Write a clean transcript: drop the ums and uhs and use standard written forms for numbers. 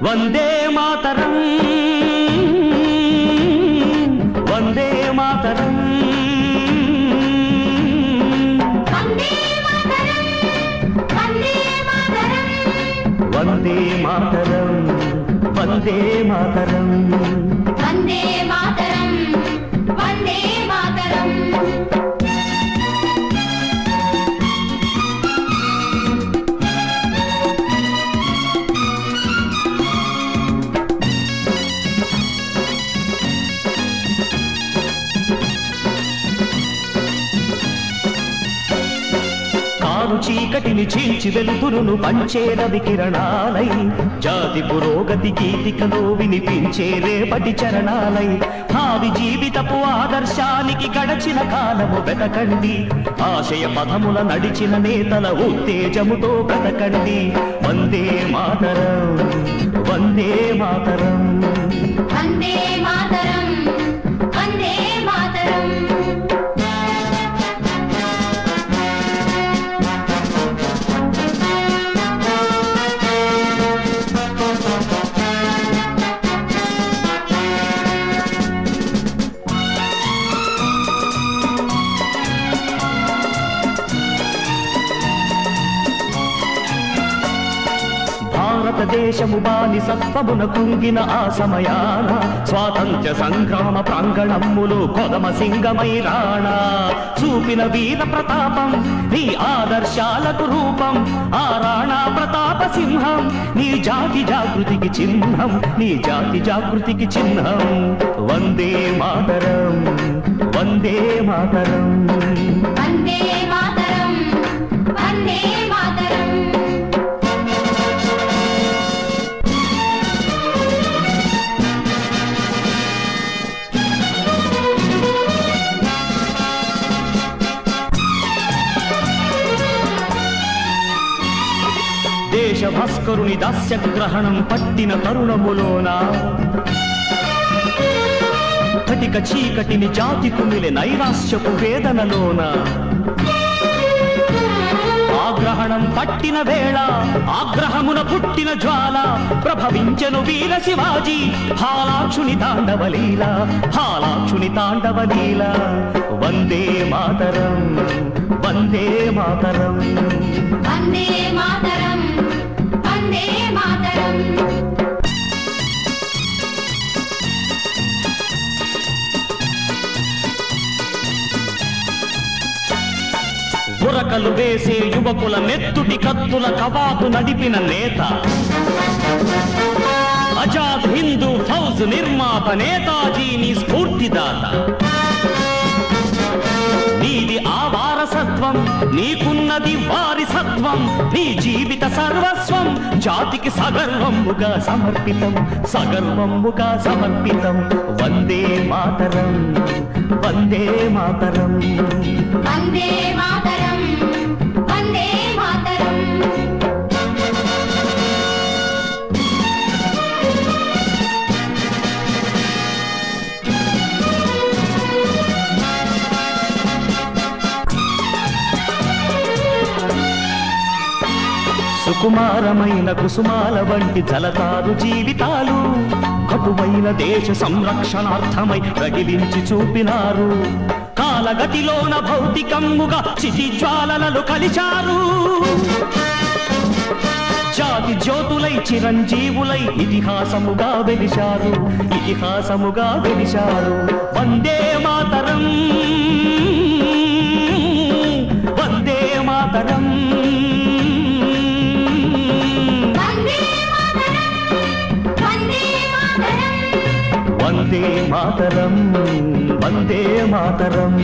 వందే మాతరం వందే మాతరం వందే మాతరం వందే మాతరం వందే మాతరం వందే మాతరం చీకటిని చీల్చి వెలుతురును పంచే రవి కిరణాలై జాతి పురోగతి గీతికలో వినిపించే రేపటి చరణాలై భావి జీవితపు ఆదర్శానికి గడచిన కాలము వెతకండి ఆశయ పదముల నడిచిన నేతల ఉత్తేజముతో బ్రతకండి వందే మాతరం వందే మాతరం వందే మాతరం వందే మాతరం భారతదేశము బానిసత్వమున కుంగిన ఆ సమయాన స్వాతంత్ర్య సంగ్రామ ప్రాంగణములు కొదమ సింగమై రాణా చూపిన వీర ప్రతాపం నీ ఆదర్శాలకు రూపం ఆ రాణా ప్రతాప సింహం నీ జాతి జాగృతికి చిహ్నం నీ జాతి జాగృతికి చిహ్నం వందే మాతరం వందే మాతరం వందే మాతరం వందే మాతరం దేశభాస్కరుని దాస్యగ్రహణం పట్టిన తరుణములోన కటిక చీకటిని జాతి కుమిలె నైరాశ్యపు వేదనలోన ఆగ్రహణం పట్టిన వేళ ఆగ్రహమున పుట్టిన జ్వాల ప్రభవించెను వీర శివాజీ హాలాక్షుని తాండవలీల హాలాక్షుని తాండవలీల వందే మాతరం వందే మాతరం వందే మాతరం వందే మాతరం ఉరకలు వేసే యువకుల నెత్తుటి కత్తుల కవాతు నడిపిన నేత ఆజాద్ హిందూ ఫౌజ్ నిర్మాత నేతాజీ నీ స్ఫూర్తిదాత నీది ఆ వారసత్వం నీకున్నది వారిసత్వం నీ జీవిత సర్వస్వం జాతికి సగర్వముగా సమర్పితం సగర్వముగా సమర్పితం వందే మాతరం వందే మాతరం వందే మాతరం వందే మాతరం సుకుమారమైన కుసుమాల వంటి జలతారు జీవితాలు కటువైన దేశ సంరక్షణార్థమై రగిలించి చూపినారు కాలగతిలోన భౌతికముగా చితిజ్వాలలు కలిచారు జాతి జ్యోతులై చిరంజీవులై ఇతిహాసముగా వెలిశారు ఇతిహాసముగా వెలిశారు వందే మాతరం వందే మాతరం వందే మాతరం వందే మాతరం వందే మాతరం